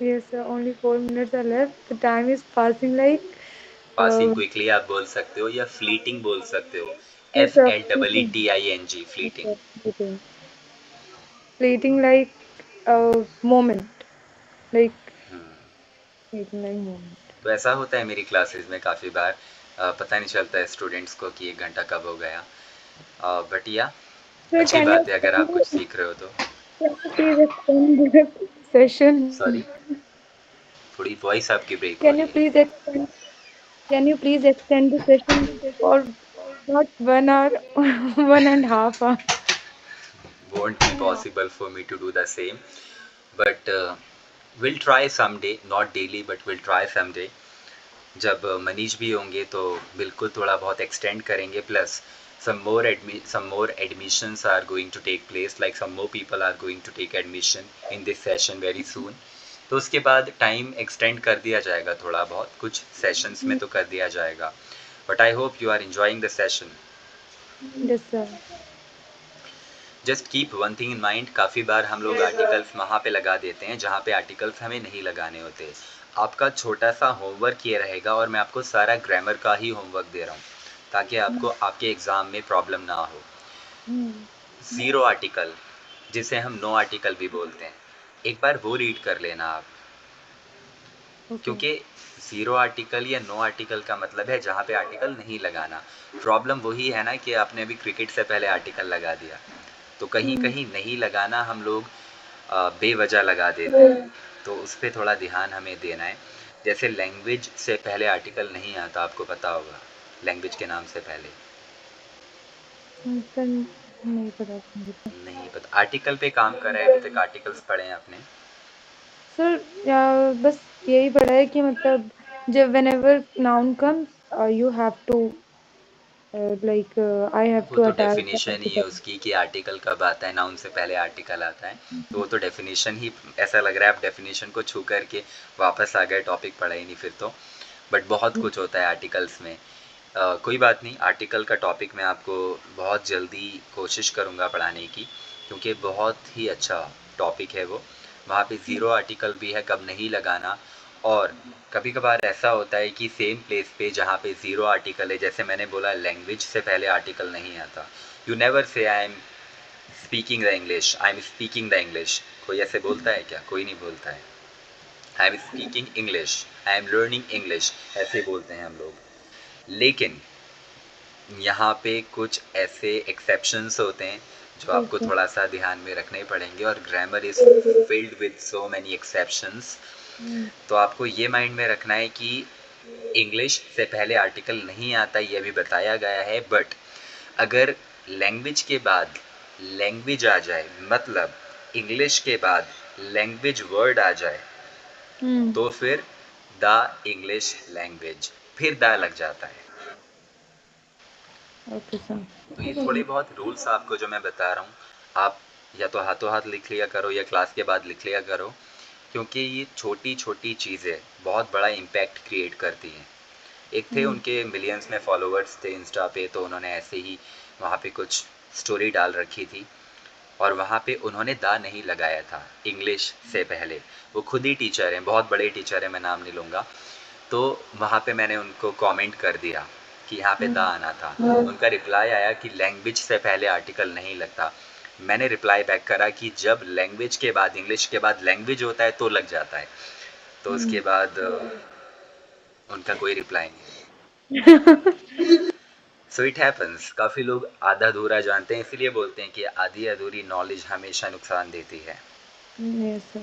Yes, sir. Only 4 minutes are left. The time is passing like. Passing Uh, quickly आप बोल सकते हो या फ्लीटिंग बोल सकते हो। yes, F sir. L double E Fleeting. T I N G, Yes, fleeting. sir. Fleeting. Fleeting like a moment. Like fleeting like moment. तो ऐसा होता है मेरी क्लासेस में काफ़ी बार, पता नहीं चलता है स्टूडेंट्स को कि 1 घंटा कब हो गया। बट या Sir, अच्छी can you बात है अगर आप कुछ extend सीख रहे हो तो। please extend the session? Sorry, थोड़ी वॉइस आपकी ब्रेक हो Can रही you है। please extend? Can you please extend the session for not 1 hour, 1.5 hour? Won't be possible for me to do the same, but we'll try someday, not daily but we'll try someday। जब मनीष भी होंगे तो बिल्कुल थोड़ा बहुत extend करेंगे, plus some more admissions are going to take place, like some more people are going to take admission in this session very soon। तो उसके बाद टाइम एक्सटेंड कर दिया जाएगा, थोड़ा बहुत कुछ सेशंस में तो कर दिया जाएगा। But I hope you are enjoying the session। Yes, sir. Just keep one thing in mind, काफ़ी बार हम लोग आर्टिकल्स वहाँ पे लगा देते हैं जहाँ पे आर्टिकल्स हमें नहीं लगाने होते। आपका छोटा सा होमवर्क ये रहेगा, और मैं आपको सारा ग्रामर का ही होमवर्क दे रहा हूँ ताकि आपको आपके एग्ज़ाम में प्रॉब्लम ना हो। Hmm. ज़ीरो आर्टिकल, जिसे हम नो आर्टिकल भी बोलते हैं, एक बार वो रीड कर लेना आप। Okay. क्योंकि ज़ीरो आर्टिकल या नो आर्टिकल का मतलब है जहाँ पे आर्टिकल नहीं लगाना। प्रॉब्लम वही है ना कि आपने अभी क्रिकेट से पहले आर्टिकल लगा दिया, तो कहीं Hmm. कहीं नहीं लगाना हम लोग बेवजह लगा देते हैं, तो उस पर थोड़ा ध्यान हमें देना है। जैसे लैंग्वेज से पहले आर्टिकल नहीं आता, आपको पता होगा, लैंग्वेज के नाम से पहले। सर नहीं पता मुझे तो। नहीं पता, आर्टिकल पे काम कर रहे हैं अभी तक, आर्टिकल्स पढ़े हैं आपने? सर बस यही पढ़ा है कि मतलब जब whenever noun comes you have to like I have वो to तो attach the डेफिनेशन ही है article. उसकी कि आर्टिकल कब आता है, नाउन से पहले आर्टिकल आता है। तो वो तो डेफिनेशन ही, ऐसा लग रहा है आप डेफिनेशन को छू करके वापस आ गए, टॉपिक पढ़ा ही नहीं फिर तो। बट बहुत कुछ होता है आर्टिकल्स में। कोई बात नहीं, आर्टिकल का टॉपिक मैं आपको बहुत जल्दी कोशिश करूँगा पढ़ाने की, क्योंकि बहुत ही अच्छा टॉपिक है वो। वहाँ पे ज़ीरो आर्टिकल भी है, कब नहीं लगाना। और कभी कभार ऐसा होता है कि सेम प्लेस पे जहाँ पे ज़ीरो आर्टिकल है, जैसे मैंने बोला लैंग्वेज से पहले आर्टिकल नहीं आता। You never say I am speaking the English, I am speaking the English. कोई ऐसे बोलता है क्या? कोई नहीं बोलता है। I am speaking English, I am learning English, ऐसे बोलते हैं हम लोग। लेकिन यहाँ पे कुछ ऐसे एक्सेप्शंस होते हैं जो Yes, आपको sir. थोड़ा सा ध्यान में रखने पड़ेंगे, और grammar is filled with so many exceptions. Hmm. तो आपको ये माइंड में रखना है कि इंग्लिश से पहले आर्टिकल नहीं आता, ये भी बताया गया है। बट अगर लैंग्वेज के बाद लैंग्वेज आ जाए, मतलब इंग्लिश के बाद लैंग्वेज वर्ड आ जाए, Hmm. तो फिर द इंग्लिश लैंग्वेज, फिर द लग जाता है। Okay, sir. तो ये थोड़े बहुत रूल्स आपको जो मैं बता रहा हूँ, आप या तो हाथों हाथ लिख लिया करो या क्लास के बाद लिख लिया करो, क्योंकि ये छोटी छोटी चीज़ें बहुत बड़ा इम्पैक्ट क्रिएट करती हैं। एक थे, Hmm. उनके मिलियंस में फॉलोअर्स थे इंस्टा पे, तो उन्होंने ऐसे ही वहाँ पे कुछ स्टोरी डाल रखी थी, और वहाँ पे उन्होंने दा नहीं लगाया था इंग्लिश से पहले। वो खुद ही टीचर हैं, बहुत बड़े टीचर हैं, मैं नाम नहीं लूँगा। तो वहाँ पे मैंने उनको कमेंट कर दिया कि यहाँ पे दा Hmm. आना था। उनका रिप्लाई आया कि लैंग्वेज से पहले आर्टिकल नहीं लगता। मैंने रिप्लाई बैक करा कि जब लैंग्वेज के बाद, इंग्लिश के बाद लैंग्वेज होता है तो लग जाता है। तो Hmm. उसके बाद उनका कोई रिप्लाई नहीं। सो इट हैपन्स, काफ़ी लोग आधा अधूरा जानते हैं, इसीलिए बोलते हैं कि आधी अधूरी नॉलेज हमेशा नुकसान देती है। Yes, sir.